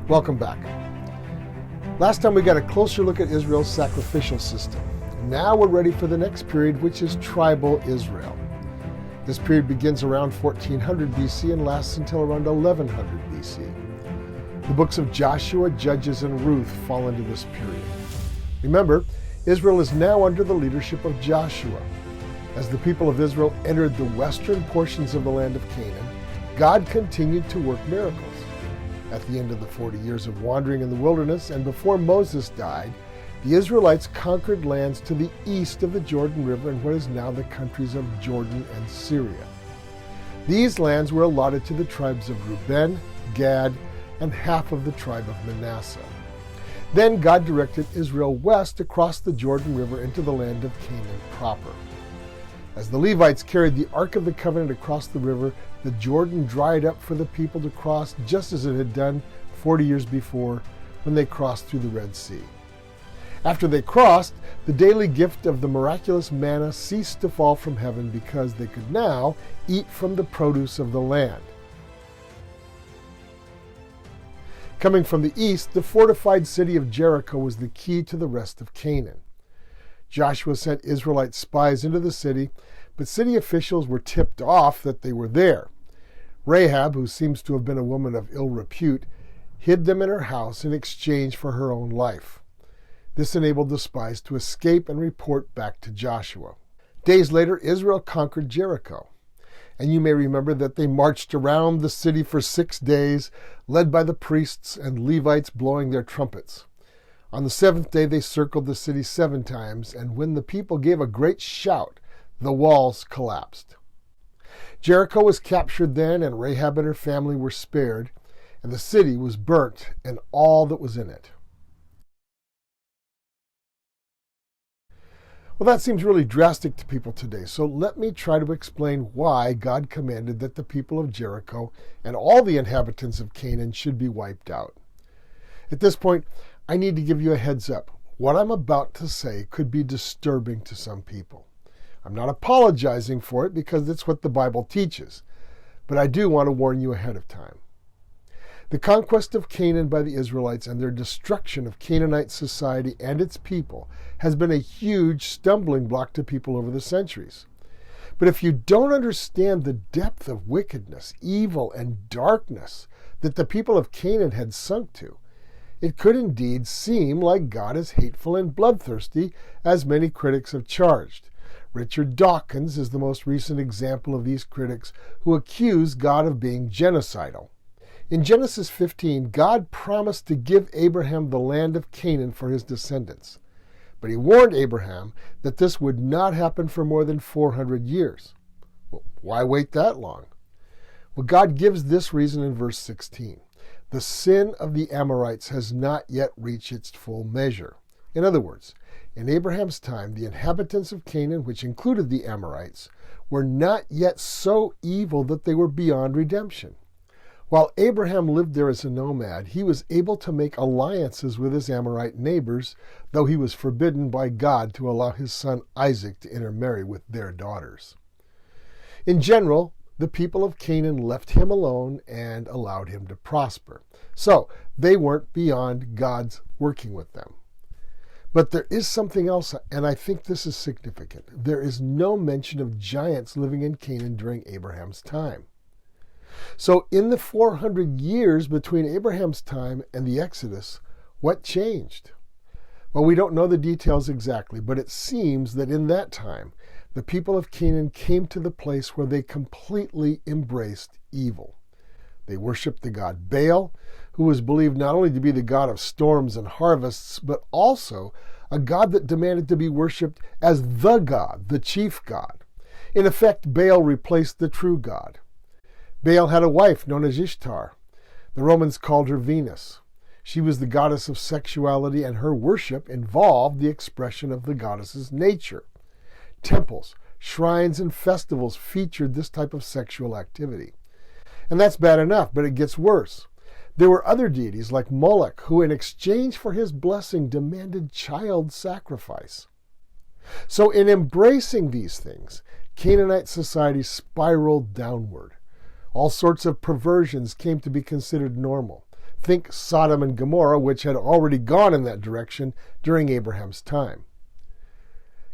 Welcome back. Last time we got a closer look at Israel's sacrificial system. Now we're ready for the next period, which is tribal Israel. This period begins around 1400 BC and lasts until around 1100 BC. The books of Joshua, Judges, and Ruth fall into this period. Remember, Israel is now under the leadership of Joshua. As the people of Israel entered the western portions of the land of Canaan, God continued to work miracles. At the end of the 40 years of wandering in the wilderness and before Moses died, the Israelites conquered lands to the east of the Jordan River in what is now the countries of Jordan and Syria. These lands were allotted to the tribes of Reuben, Gad, and half of the tribe of Manasseh. Then God directed Israel west across the Jordan River into the land of Canaan proper. As the Levites carried the Ark of the Covenant across the river, the Jordan dried up for the people to cross just as it had done 40 years before when they crossed through the Red Sea. After they crossed, the daily gift of the miraculous manna ceased to fall from heaven because they could now eat from the produce of the land. Coming from the east, the fortified city of Jericho was the key to the rest of Canaan. Joshua sent Israelite spies into the city, but city officials were tipped off that they were there. Rahab, who seems to have been a woman of ill repute, hid them in her house in exchange for her own life. This enabled the spies to escape and report back to Joshua. Days later, Israel conquered Jericho. And you may remember that they marched around the city for 6 days, led by the priests and Levites blowing their trumpets. On the seventh day, they circled the city 7 times, and when the people gave a great shout, the walls collapsed. Jericho was captured then, and Rahab and her family were spared, and the city was burnt and all that was in it. Well, that seems really drastic to people today, so let me try to explain why God commanded that the people of Jericho and all the inhabitants of Canaan should be wiped out. At this point, I need to give you a heads up. What I'm about to say could be disturbing to some people. I'm not apologizing for it because it's what the Bible teaches, but I do want to warn you ahead of time. The conquest of Canaan by the Israelites and their destruction of Canaanite society and its people has been a huge stumbling block to people over the centuries. But if you don't understand the depth of wickedness, evil, and darkness that the people of Canaan had sunk to, it could indeed seem like God is hateful and bloodthirsty, as many critics have charged. Richard Dawkins is the most recent example of these critics who accuse God of being genocidal. In Genesis 15, God promised to give Abraham the land of Canaan for his descendants. But he warned Abraham that this would not happen for more than 400 years. Well, why wait that long? Well, God gives this reason in verse 16. The sin of the Amorites has not yet reached its full measure. In other words, in Abraham's time, the inhabitants of Canaan, which included the Amorites, were not yet so evil that they were beyond redemption. While Abraham lived there as a nomad, he was able to make alliances with his Amorite neighbors, though he was forbidden by God to allow his son Isaac to intermarry with their daughters. In general, the people of Canaan left him alone and allowed him to prosper. So they weren't beyond God's working with them. But there is something else, and I think this is significant. There is no mention of giants living in Canaan during Abraham's time. So in the 400 years between Abraham's time and the Exodus, what changed? Well, we don't know the details exactly, but it seems that in that time, the people of Canaan came to the place where they completely embraced evil. They worshiped the god Baal, who was believed not only to be the god of storms and harvests, but also a god that demanded to be worshipped as the god, the chief god. In effect, Baal replaced the true god. Baal had a wife known as Ishtar. The Romans called her Venus. She was the goddess of sexuality, and her worship involved the expression of the goddess's nature. Temples, shrines, and festivals featured this type of sexual activity. And that's bad enough, but it gets worse. There were other deities like Moloch, who in exchange for his blessing demanded child sacrifice. So in embracing these things, Canaanite society spiraled downward. All sorts of perversions came to be considered normal. Think Sodom and Gomorrah, which had already gone in that direction during Abraham's time.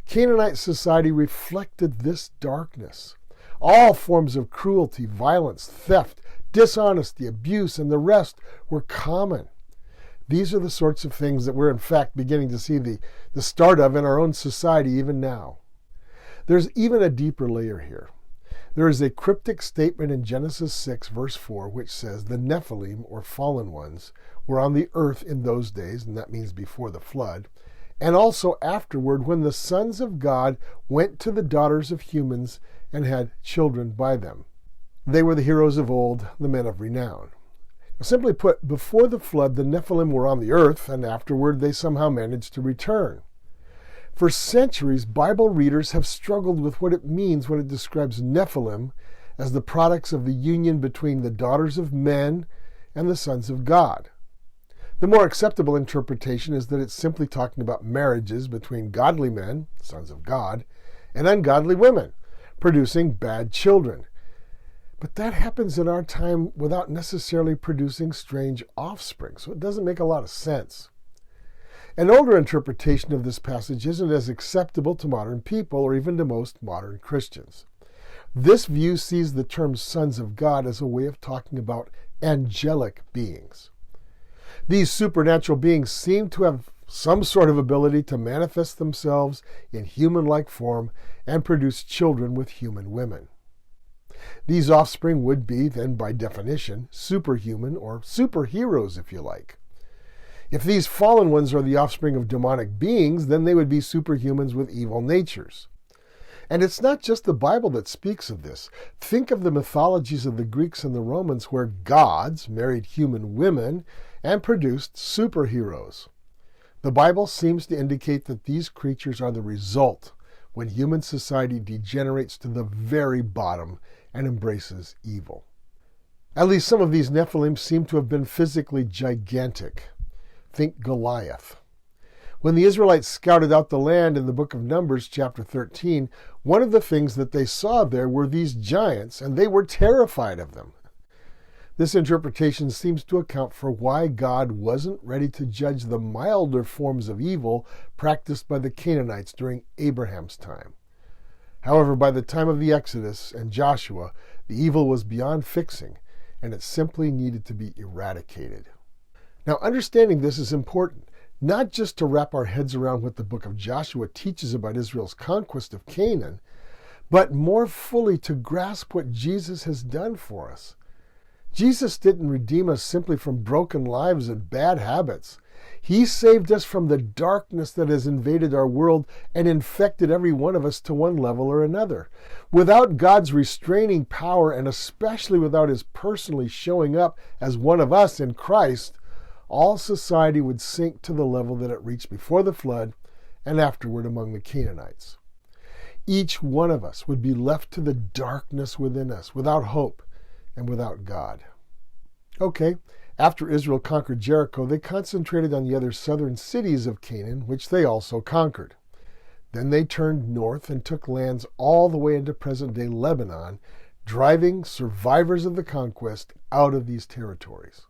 Canaanite society reflected this darkness. All forms of cruelty, violence, theft, dishonesty, abuse, and the rest were common. These are the sorts of things that we're in fact beginning to see the start of in our own society even now. There's even a deeper layer here. There is a cryptic statement in Genesis 6, verse 4, which says, the Nephilim, or fallen ones, were on the earth in those days, and that means before the flood, and also afterward when the sons of God went to the daughters of humans and had children by them. They were the heroes of old, the men of renown. Simply put, before the flood, the Nephilim were on the earth, and afterward they somehow managed to return. For centuries, Bible readers have struggled with what it means when it describes Nephilim as the products of the union between the daughters of men and the sons of God. The more acceptable interpretation is that it's simply talking about marriages between godly men, sons of God, and ungodly women, producing bad children. But that happens in our time without necessarily producing strange offspring, so it doesn't make a lot of sense. An older interpretation of this passage isn't as acceptable to modern people or even to most modern Christians. This view sees the term sons of God as a way of talking about angelic beings. These supernatural beings seem to have some sort of ability to manifest themselves in human-like form and produce children with human women. These offspring would be, then by definition, superhuman or superheroes, if you like. If these fallen ones are the offspring of demonic beings, then they would be superhumans with evil natures. And it's not just the Bible that speaks of this. Think of the mythologies of the Greeks and the Romans where gods married human women and produced superheroes. The Bible seems to indicate that these creatures are the result when human society degenerates to the very bottom and embraces evil. At least some of these Nephilim seem to have been physically gigantic. Think Goliath. When the Israelites scouted out the land in the book of Numbers, chapter 13, one of the things that they saw there were these giants, and they were terrified of them. This interpretation seems to account for why God wasn't ready to judge the milder forms of evil practiced by the Canaanites during Abraham's time. However, by the time of the Exodus and Joshua, the evil was beyond fixing, and it simply needed to be eradicated. Now, understanding this is important, not just to wrap our heads around what the book of Joshua teaches about Israel's conquest of Canaan, but more fully to grasp what Jesus has done for us. Jesus didn't redeem us simply from broken lives and bad habits. He saved us from the darkness that has invaded our world and infected every one of us to one level or another. Without God's restraining power, and especially without His personally showing up as one of us in Christ, all society would sink to the level that it reached before the flood and afterward among the Canaanites. Each one of us would be left to the darkness within us, without hope and without God. Okay, after Israel conquered Jericho, they concentrated on the other southern cities of Canaan, which they also conquered. Then they turned north and took lands all the way into present-day Lebanon, driving survivors of the conquest out of these territories.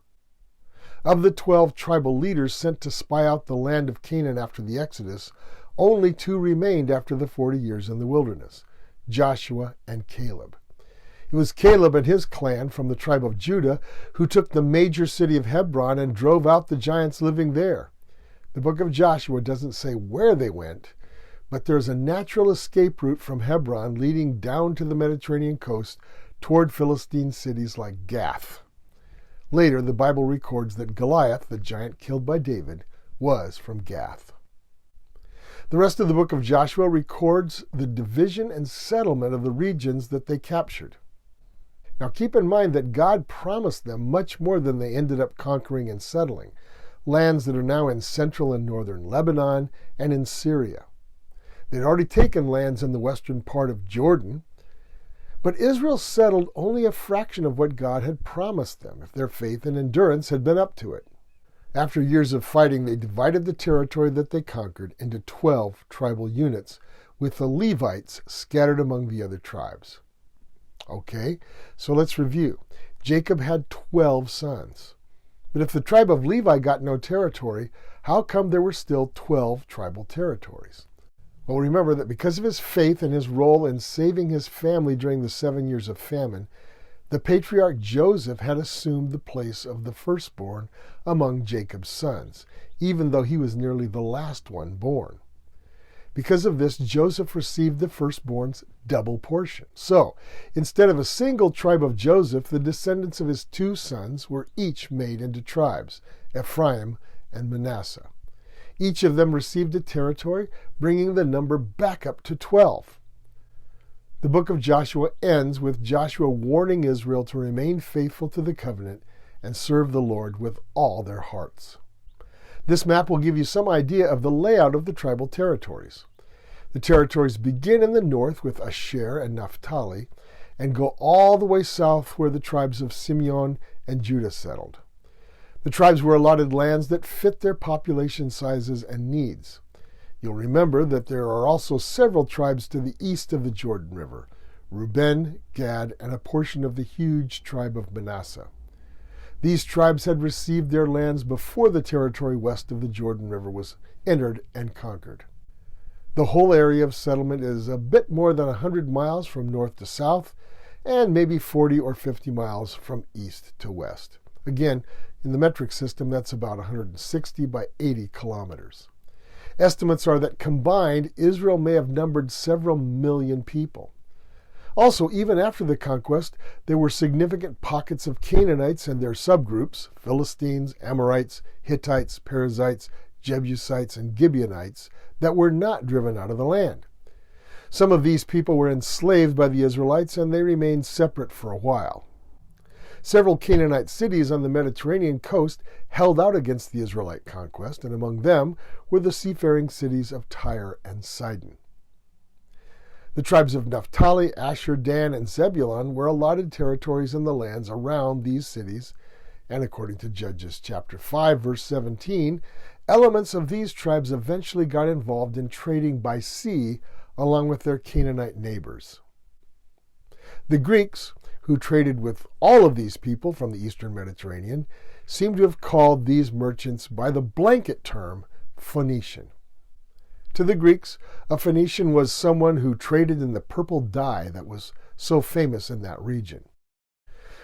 Of the 12 tribal leaders sent to spy out the land of Canaan after the Exodus, only 2 remained after the 40 years in the wilderness, Joshua and Caleb. It was Caleb and his clan from the tribe of Judah who took the major city of Hebron and drove out the giants living there. The book of Joshua doesn't say where they went, but there's a natural escape route from Hebron leading down to the Mediterranean coast toward Philistine cities like Gath. Later, the Bible records that Goliath, the giant killed by David, was from Gath. The rest of the book of Joshua records the division and settlement of the regions that they captured. Now keep in mind that God promised them much more than they ended up conquering and settling, lands that are now in central and northern Lebanon and in Syria. They'd already taken lands in the western part of Jordan, but Israel settled only a fraction of what God had promised them, if their faith and endurance had been up to it. After years of fighting, they divided the territory that they conquered into 12 tribal units, with the Levites scattered among the other tribes. Okay, so let's review. Jacob had 12 sons. But if the tribe of Levi got no territory, how come there were still 12 tribal territories? Well, remember that because of his faith and his role in saving his family during the 7 years of famine, the patriarch Joseph had assumed the place of the firstborn among Jacob's sons, even though he was nearly the last one born. Because of this, Joseph received the firstborn's double portion. So, instead of a single tribe of Joseph, the descendants of his 2 sons were each made into tribes, Ephraim and Manasseh. Each of them received a territory, bringing the number back up to 12. The book of Joshua ends with Joshua warning Israel to remain faithful to the covenant and serve the Lord with all their hearts. This map will give you some idea of the layout of the tribal territories. The territories begin in the north with Asher and Naphtali and go all the way south where the tribes of Simeon and Judah settled. The tribes were allotted lands that fit their population sizes and needs. You'll remember that there are also several tribes to the east of the Jordan River, Reuben, Gad, and a portion of the huge tribe of Manasseh. These tribes had received their lands before the territory west of the Jordan River was entered and conquered. The whole area of settlement is a bit more than 100 miles from north to south, and maybe 40 or 50 miles from east to west. Again, in the metric system, that's about 160 by 80 kilometers. Estimates are that combined, Israel may have numbered several million people. Also, even after the conquest, there were significant pockets of Canaanites and their subgroups, Philistines, Amorites, Hittites, Perizzites, Jebusites, and Gibeonites, that were not driven out of the land. Some of these people were enslaved by the Israelites, and they remained separate for a while. Several Canaanite cities on the Mediterranean coast held out against the Israelite conquest, and among them were the seafaring cities of Tyre and Sidon. The tribes of Naphtali, Asher, Dan, and Zebulun were allotted territories in the lands around these cities, and according to Judges chapter 5, verse 17, elements of these tribes eventually got involved in trading by sea along with their Canaanite neighbors. The Greeks, who traded with all of these people from the eastern Mediterranean, seem to have called these merchants by the blanket term Phoenician. To the Greeks, a Phoenician was someone who traded in the purple dye that was so famous in that region.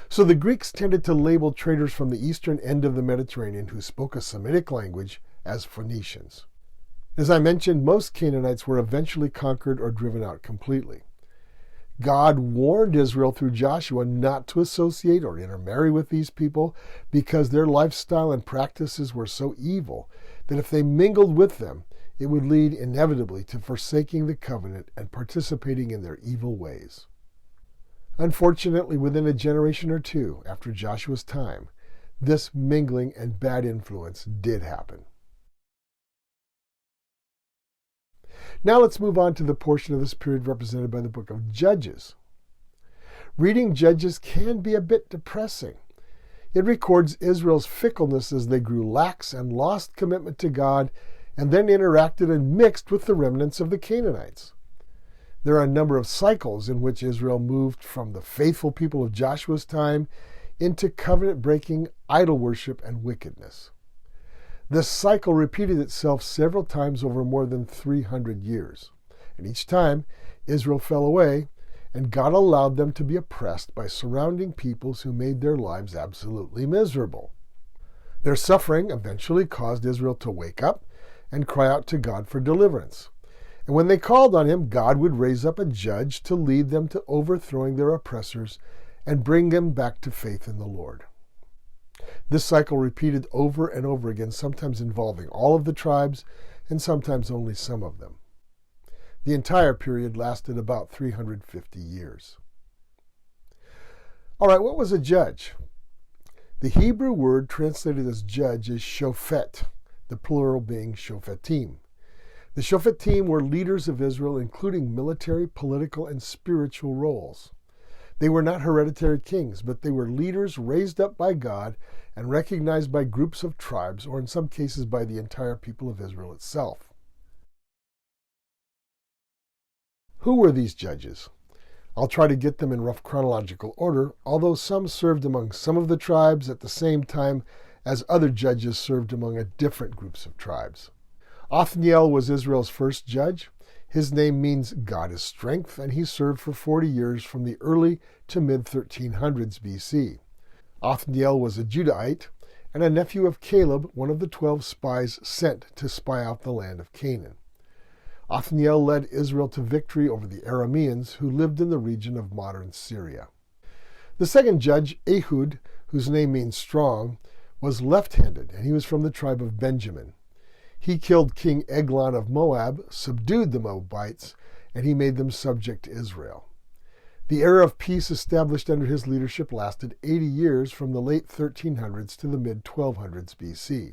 So the Greeks tended to label traders from the eastern end of the Mediterranean who spoke a Semitic language as Phoenicians. As I mentioned, most Canaanites were eventually conquered or driven out completely. God warned Israel through Joshua not to associate or intermarry with these people because their lifestyle and practices were so evil that if they mingled with them, it would lead inevitably to forsaking the covenant and participating in their evil ways. Unfortunately, within a generation or two after Joshua's time, this mingling and bad influence did happen. Now let's move on to the portion of this period represented by the book of Judges. Reading Judges can be a bit depressing. It records Israel's fickleness as they grew lax and lost commitment to God, and then interacted and mixed with the remnants of the Canaanites. There are a number of cycles in which Israel moved from the faithful people of Joshua's time into covenant-breaking idol worship and wickedness. This cycle repeated itself several times over more than 300 years. And each time, Israel fell away, and God allowed them to be oppressed by surrounding peoples who made their lives absolutely miserable. Their suffering eventually caused Israel to wake up and cry out to God for deliverance. And when they called on him, God would raise up a judge to lead them to overthrowing their oppressors and bring them back to faith in the Lord. This cycle repeated over and over again, sometimes involving all of the tribes and sometimes only some of them. The entire period lasted about 350 years. All right, what was a judge? The Hebrew word translated as judge is shofet, the plural being shofetim. The shofetim were leaders of Israel, including military, political, and spiritual roles. They were not hereditary kings, but they were leaders raised up by God and recognized by groups of tribes, or in some cases by the entire people of Israel itself. Who were these judges? I'll try to get them in rough chronological order, although some served among some of the tribes at the same time as other judges served among different groups of tribes. Othniel was Israel's first judge. His name means God is strength, and he served for 40 years from the early to mid-1300s BC. Othniel was a Judahite and a nephew of Caleb, one of the 12 spies sent to spy out the land of Canaan. Othniel led Israel to victory over the Arameans, who lived in the region of modern Syria. The second judge, Ehud, whose name means strong, was left-handed, and he was from the tribe of Benjamin. He killed King Eglon of Moab, subdued the Moabites, and he made them subject to Israel. The era of peace established under his leadership lasted 80 years from the late 1300s to the mid-1200s BC.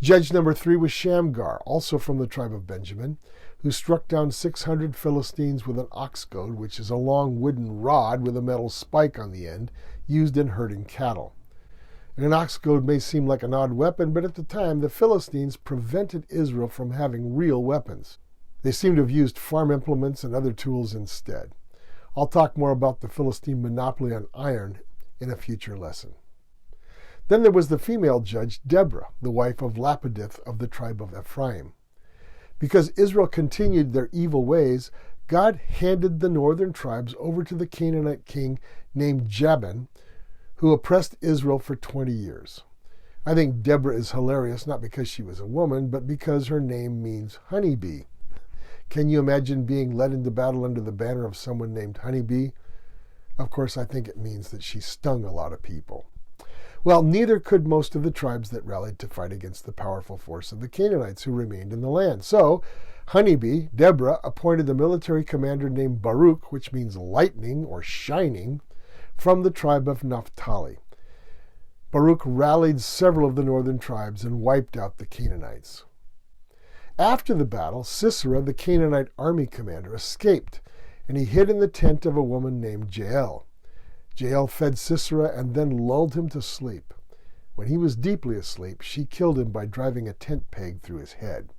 Judge number 3 was Shamgar, also from the tribe of Benjamin, who struck down 600 Philistines with an ox goad, which is a long wooden rod with a metal spike on the end, used in herding cattle. And an ox goad may seem like an odd weapon, but at the time the Philistines prevented Israel from having real weapons. They seem to have used farm implements and other tools instead. I'll talk more about the Philistine monopoly on iron in a future lesson. Then there was the female judge, Deborah, the wife of Lapidith of the tribe of Ephraim. Because Israel continued their evil ways, God handed the northern tribes over to the Canaanite king named Jabin, who oppressed Israel for 20 years. I think Deborah is hilarious, not because she was a woman, but because her name means honeybee. Can you imagine being led into battle under the banner of someone named Honeybee? Of course, I think it means that she stung a lot of people. Well, neither could most of the tribes that rallied to fight against the powerful force of the Canaanites who remained in the land. So, Honeybee, Deborah, appointed a military commander named Baruch, which means lightning or shining, from the tribe of Naphtali. Baruch rallied several of the northern tribes and wiped out the Canaanites. After the battle, Sisera, the Canaanite army commander, escaped, and he hid in the tent of a woman named Jael. Jael fed Sisera and then lulled him to sleep. When he was deeply asleep, she killed him by driving a tent peg through his head.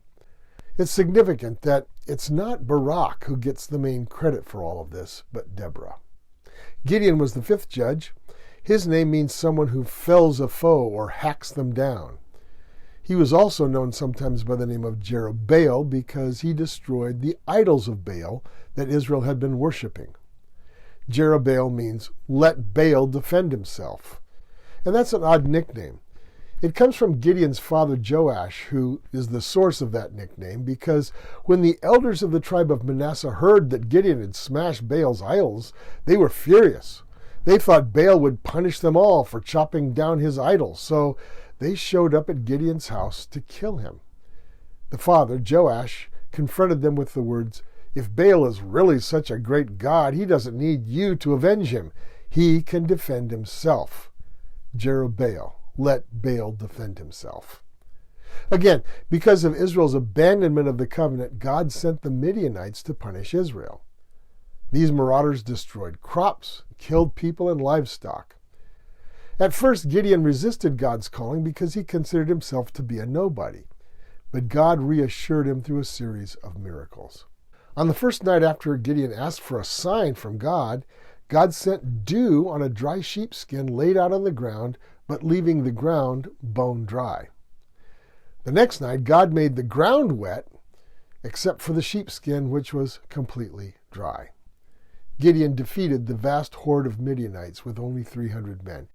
It's significant that it's not Barak who gets the main credit for all of this, but Deborah. Gideon was the fifth judge. His name means someone who fells a foe or hacks them down. He was also known sometimes by the name of Jerubbaal because he destroyed the idols of Baal that Israel had been worshiping. Jerubbaal means, let Baal defend himself. And that's an odd nickname. It comes from Gideon's father Joash, who is the source of that nickname, because when the elders of the tribe of Manasseh heard that Gideon had smashed Baal's idols, they were furious. They thought Baal would punish them all for chopping down his idols, so they showed up at Gideon's house to kill him. The father, Joash, confronted them with the words, if Baal is really such a great god, he doesn't need you to avenge him. He can defend himself. Jerubbaal, let Baal defend himself. Again, because of Israel's abandonment of the covenant, God sent the Midianites to punish Israel. These marauders destroyed crops, killed people and livestock. At first, Gideon resisted God's calling because he considered himself to be a nobody. But God reassured him through a series of miracles. On the first night after Gideon asked for a sign from God, God sent dew on a dry sheepskin laid out on the ground, but leaving the ground bone dry. The next night, God made the ground wet, except for the sheepskin, which was completely dry. Gideon defeated the vast horde of Midianites with only 300 men.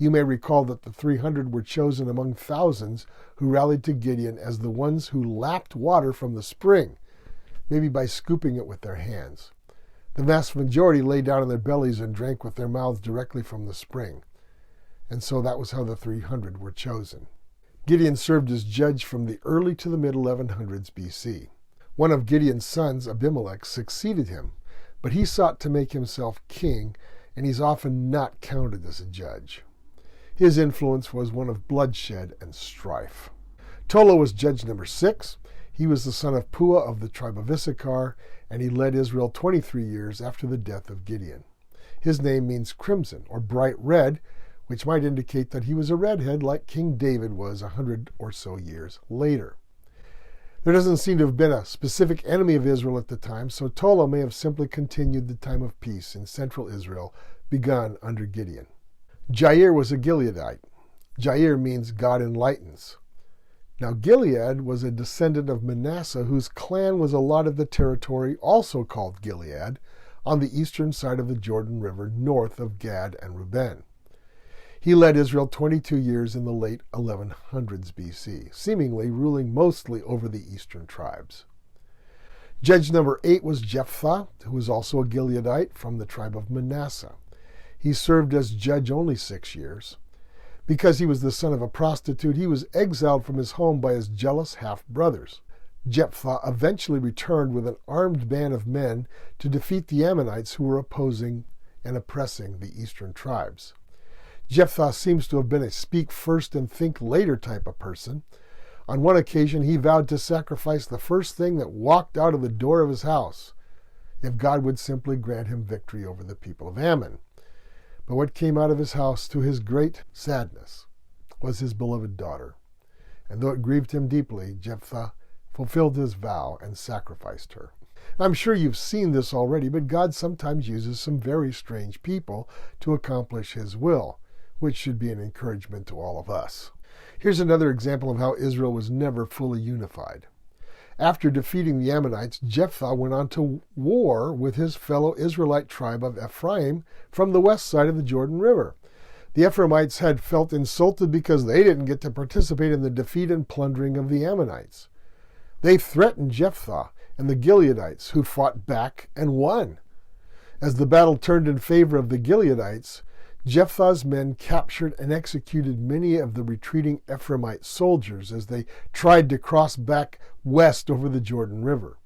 You may recall that the 300 were chosen among thousands who rallied to Gideon as the ones who lapped water from the spring, maybe by scooping it with their hands. The vast majority lay down on their bellies and drank with their mouths directly from the spring. And so that was how the 300 were chosen. Gideon served as judge from the early to the mid-1100s BC. One of Gideon's sons, Abimelech, succeeded him, but he sought to make himself king, and he's often not counted as a judge. His influence was one of bloodshed and strife. Tola was judge number 6. He was the son of Puah of the tribe of Issachar, and he led Israel 23 years after the death of Gideon. His name means crimson, or bright red, which might indicate that he was a redhead like King David was 100 or so years later. There doesn't seem to have been a specific enemy of Israel at the time, so Tola may have simply continued the time of peace in central Israel begun under Gideon. Jair was a Gileadite. Jair means God enlightens. Now Gilead was a descendant of Manasseh, whose clan was allotted the territory also called Gilead on the eastern side of the Jordan River north of Gad and Reuben. He led Israel 22 years in the late 1100s BC, seemingly ruling mostly over the eastern tribes. Judge number 8 was Jephthah, who was also a Gileadite from the tribe of Manasseh. He served as judge only 6 years. Because he was the son of a prostitute, he was exiled from his home by his jealous half-brothers. Jephthah eventually returned with an armed band of men to defeat the Ammonites who were opposing and oppressing the eastern tribes. Jephthah seems to have been a speak first and think later type of person. On one occasion, he vowed to sacrifice the first thing that walked out of the door of his house if God would simply grant him victory over the people of Ammon. But what came out of his house, to his great sadness, was his beloved daughter. And though it grieved him deeply, Jephthah fulfilled his vow and sacrificed her. I'm sure you've seen this already, but God sometimes uses some very strange people to accomplish his will, which should be an encouragement to all of us. Here's another example of how Israel was never fully unified. After defeating the Ammonites, Jephthah went on to war with his fellow Israelite tribe of Ephraim from the west side of the Jordan River. The Ephraimites had felt insulted because they didn't get to participate in the defeat and plundering of the Ammonites. They threatened Jephthah and the Gileadites, who fought back and won. As the battle turned in favor of the Gileadites, Jephthah's men captured and executed many of the retreating Ephraimite soldiers as they tried to cross back west over the Jordan River.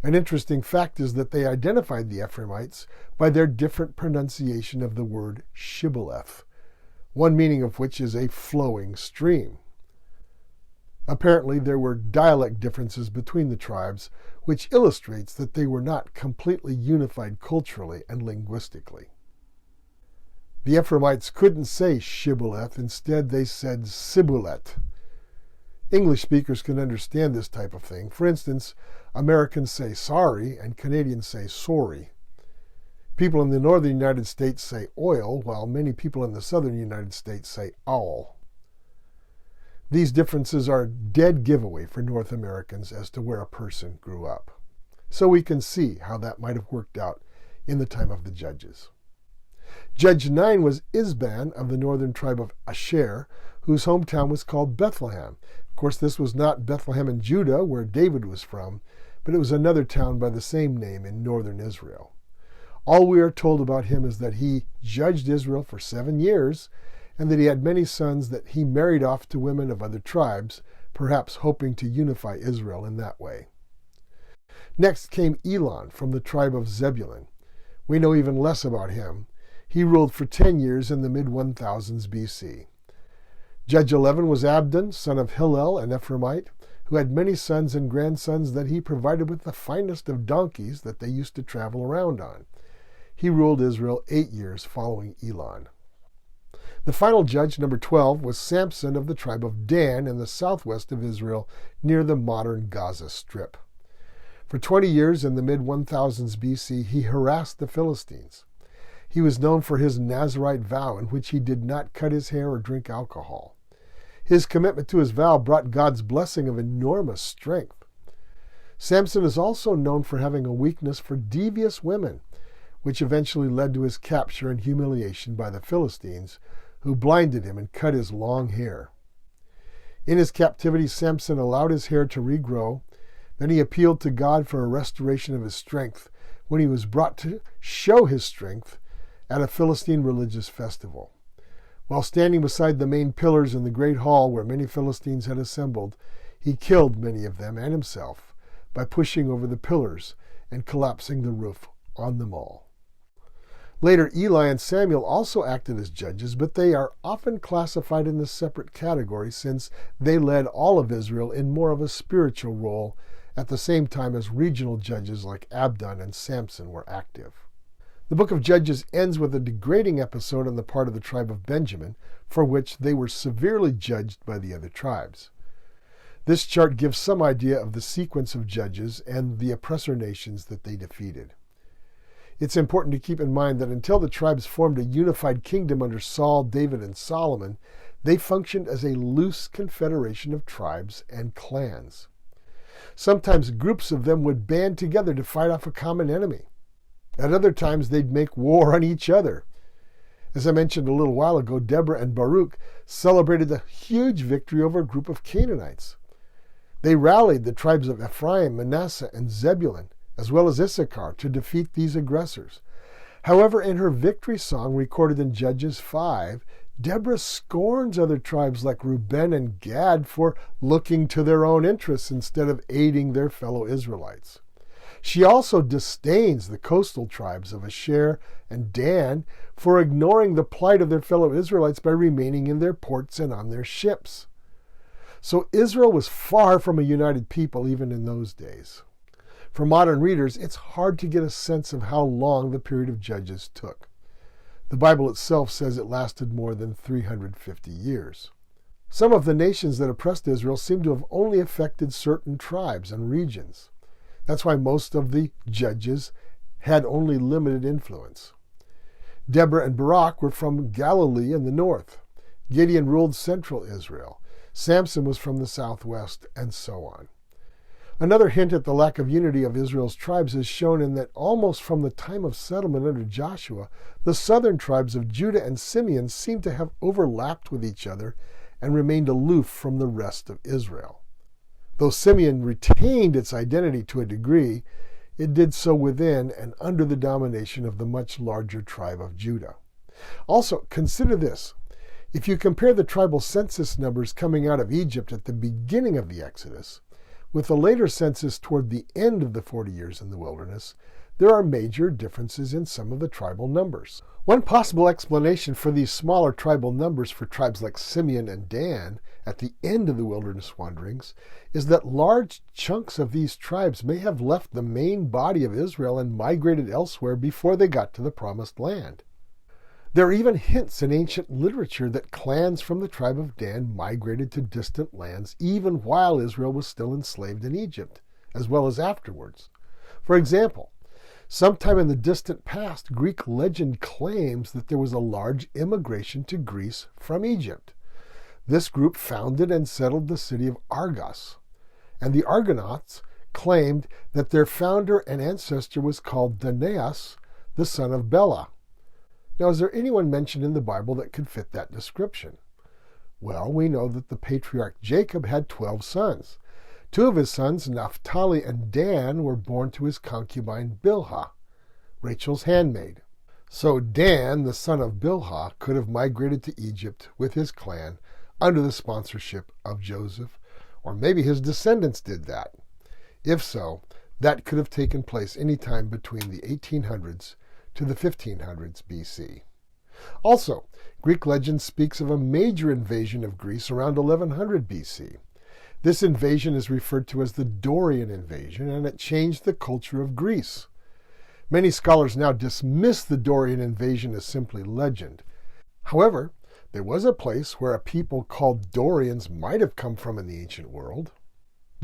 An interesting fact is that they identified the Ephraimites by their different pronunciation of the word shibboleth, one meaning of which is a flowing stream. Apparently there were dialect differences between the tribes, which illustrates that they were not completely unified culturally and linguistically. The Ephraimites couldn't say shibboleth, instead they said sibulet. English speakers can understand this type of thing. For instance, Americans say sorry and Canadians say sorry. People in the northern United States say oil, while many people in the southern United States say owl. These differences are a dead giveaway for North Americans as to where a person grew up. So we can see how that might have worked out in the time of the judges. Judge 9 was Isban of the northern tribe of Asher, whose hometown was called Bethlehem. Of course, this was not Bethlehem in Judah, where David was from, but it was another town by the same name in northern Israel. All we are told about him is that he judged Israel for 7 years, and that he had many sons that he married off to women of other tribes, perhaps hoping to unify Israel in that way. Next came Elon from the tribe of Zebulun. We know even less about him. He ruled for 10 years in the mid-1000s BC. Judge 11 was Abdon, son of Hillel, an Ephraimite, who had many sons and grandsons that he provided with the finest of donkeys that they used to travel around on. He ruled Israel 8 years following Elon. The final judge, number 12, was Samson of the tribe of Dan in the southwest of Israel near the modern Gaza Strip. For 20 years in the mid-1000s BC, he harassed the Philistines. He was known for his Nazirite vow in which he did not cut his hair or drink alcohol. His commitment to his vow brought God's blessing of enormous strength. Samson is also known for having a weakness for devious women, which eventually led to his capture and humiliation by the Philistines, who blinded him and cut his long hair. In his captivity, Samson allowed his hair to regrow. Then he appealed to God for a restoration of his strength when he was brought to show his strength at a Philistine religious festival. While standing beside the main pillars in the great hall where many Philistines had assembled, he killed many of them and himself by pushing over the pillars and collapsing the roof on them all. Later, Eli and Samuel also acted as judges, but they are often classified in this separate category since they led all of Israel in more of a spiritual role at the same time as regional judges like Abdon and Samson were active. The book of Judges ends with a degrading episode on the part of the tribe of Benjamin, for which they were severely judged by the other tribes. This chart gives some idea of the sequence of judges and the oppressor nations that they defeated. It's important to keep in mind that until the tribes formed a unified kingdom under Saul, David, and Solomon, They functioned as a loose confederation of tribes and clans. Sometimes groups of them would band together to fight off a common enemy. At other times, they'd make war on each other. As I mentioned a little while ago, Deborah and Baruch celebrated a huge victory over a group of Canaanites. They rallied the tribes of Ephraim, Manasseh, and Zebulun, as well as Issachar, to defeat these aggressors. However, in her victory song recorded in Judges 5, Deborah scorns other tribes like Reuben and Gad for looking to their own interests instead of aiding their fellow Israelites. She also disdains the coastal tribes of Asher and Dan for ignoring the plight of their fellow Israelites by remaining in their ports and on their ships. So Israel was far from a united people even in those days. For modern readers, it's hard to get a sense of how long the period of Judges took. The Bible itself says it lasted more than 350 years. Some of the nations that oppressed Israel seem to have only affected certain tribes and regions. That's why most of the judges had only limited influence. Deborah and Barak were from Galilee in the north. Gideon ruled central Israel. Samson was from the southwest, and so on. Another hint at the lack of unity of Israel's tribes is shown in that almost from the time of settlement under Joshua, the southern tribes of Judah and Simeon seem to have overlapped with each other and remained aloof from the rest of Israel. Though Simeon retained its identity to a degree, it did so within and under the domination of the much larger tribe of Judah. Also, consider this. If you compare the tribal census numbers coming out of Egypt at the beginning of the Exodus with the later census toward the end of the 40 years in the wilderness, there are major differences in some of the tribal numbers. One possible explanation for these smaller tribal numbers for tribes like Simeon and Dan at the end of the wilderness wanderings is that large chunks of these tribes may have left the main body of Israel and migrated elsewhere before they got to the Promised Land. There are even hints in ancient literature that clans from the tribe of Dan migrated to distant lands even while Israel was still enslaved in Egypt, as well as afterwards. For example, sometime in the distant past, Greek legend claims that there was a large immigration to Greece from Egypt. This group founded and settled the city of Argos, and the Argonauts claimed that their founder and ancestor was called Danaus, the son of Bela. Now, is there anyone mentioned in the Bible that could fit that description? Well, we know that the patriarch Jacob had 12 sons. 2 of his sons, Naphtali and Dan, were born to his concubine Bilhah, Rachel's handmaid. So Dan, the son of Bilhah, could have migrated to Egypt with his clan under the sponsorship of Joseph, or maybe his descendants did that. If so, that could have taken place any time between the 1800s to the 1500s BC. Also, Greek legend speaks of a major invasion of Greece around 1100 BC. This invasion is referred to as the Dorian invasion, and it changed the culture of Greece. Many scholars now dismiss the Dorian invasion as simply legend. However, there was a place where a people called Dorians might have come from in the ancient world.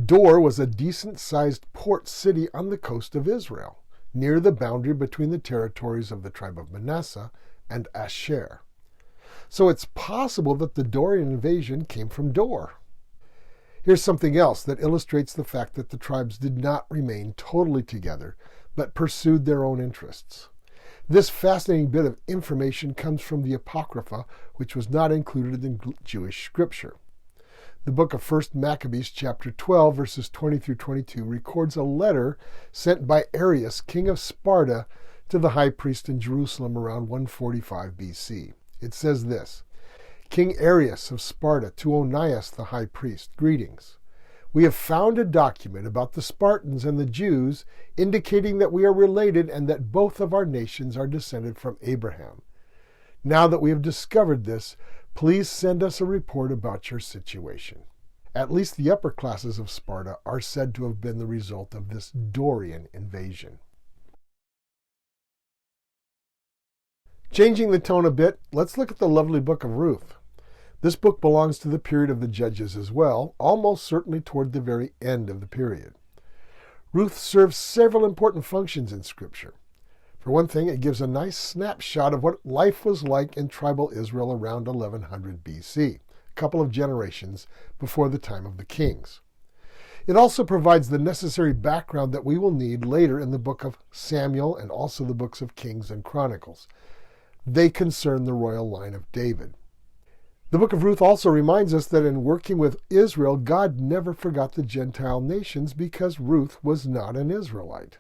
Dor was a decent-sized port city on the coast of Israel, near the boundary between the territories of the tribe of Manasseh and Asher. So it's possible that the Dorian invasion came from Dor. Here's something else that illustrates the fact that the tribes did not remain totally together, but pursued their own interests. This fascinating bit of information comes from the Apocrypha, which was not included in Jewish scripture. The book of 1 Maccabees, chapter 12, verses 20 through 22, records a letter sent by Arius, king of Sparta, to the high priest in Jerusalem around 145 BC. It says this: King Arius of Sparta, to Onias the high priest, greetings. We have found a document about the Spartans and the Jews indicating that we are related and that both of our nations are descended from Abraham. Now that we have discovered this, please send us a report about your situation. At least the upper classes of Sparta are said to have been the result of this Dorian invasion. Changing the tone a bit, let's look at the lovely book of Ruth. This book belongs to the period of the Judges as well, almost certainly toward the very end of the period. Ruth serves several important functions in Scripture. For one thing, it gives a nice snapshot of what life was like in tribal Israel around 1100 BC. couple of generations before the time of the kings. It also provides the necessary background that we will need later in the book of Samuel and also the books of Kings and Chronicles. They concern the royal line of David. The book of Ruth also reminds us that in working with Israel, God never forgot the Gentile nations because Ruth was not an Israelite.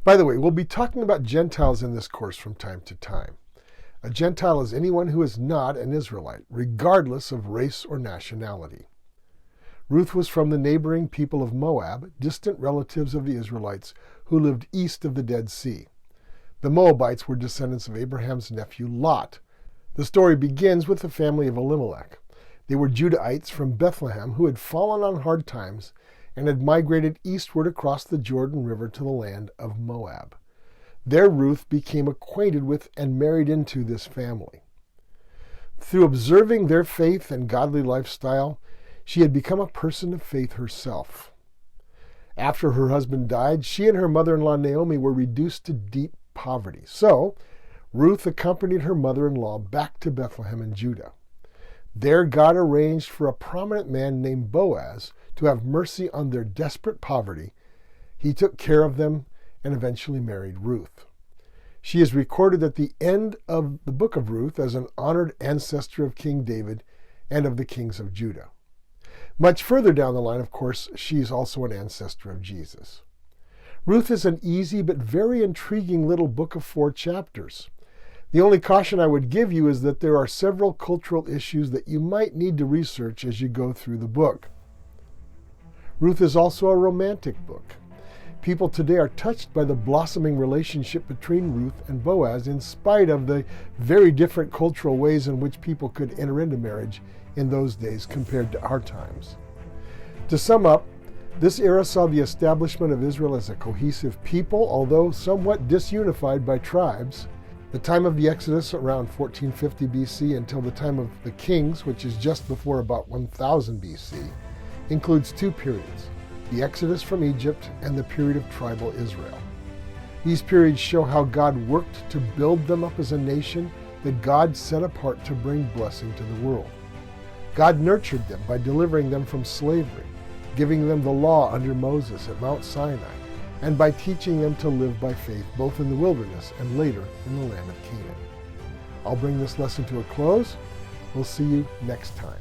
By the way, we'll be talking about Gentiles in this course from time to time. A Gentile is anyone who is not an Israelite, regardless of race or nationality. Ruth was from the neighboring people of Moab, distant relatives of the Israelites who lived east of the Dead Sea. The Moabites were descendants of Abraham's nephew Lot. The story begins with the family of Elimelech. They were Judahites from Bethlehem who had fallen on hard times and had migrated eastward across the Jordan River to the land of Moab. There Ruth became acquainted with and married into this family. Through observing their faith and godly lifestyle, she had become a person of faith herself. After her husband died, she and her mother-in-law Naomi were reduced to deep poverty. So, Ruth accompanied her mother-in-law back to Bethlehem in Judah. There God arranged for a prominent man named Boaz to have mercy on their desperate poverty. He took care of them and eventually married Ruth. She is recorded at the end of the book of Ruth as an honored ancestor of King David and of the kings of Judah. Much further down the line, of course, she is also an ancestor of Jesus. Ruth is an easy but very intriguing little book of 4 chapters. The only caution I would give you is that there are several cultural issues that you might need to research as you go through the book. Ruth is also a romantic book. People today are touched by the blossoming relationship between Ruth and Boaz in spite of the very different cultural ways in which people could enter into marriage in those days compared to our times. To sum up, this era saw the establishment of Israel as a cohesive people, although somewhat disunified by tribes. The time of the Exodus, around 1450 BC, until the time of the Kings, which is just before about 1000 BC, includes 2 periods, the Exodus from Egypt and the period of tribal Israel. These periods show how God worked to build them up as a nation that God set apart to bring blessing to the world. God nurtured them by delivering them from slavery, giving them the law under Moses at Mount Sinai, and by teaching them to live by faith both in the wilderness and later in the land of Canaan. I'll bring this lesson to a close. We'll see you next time.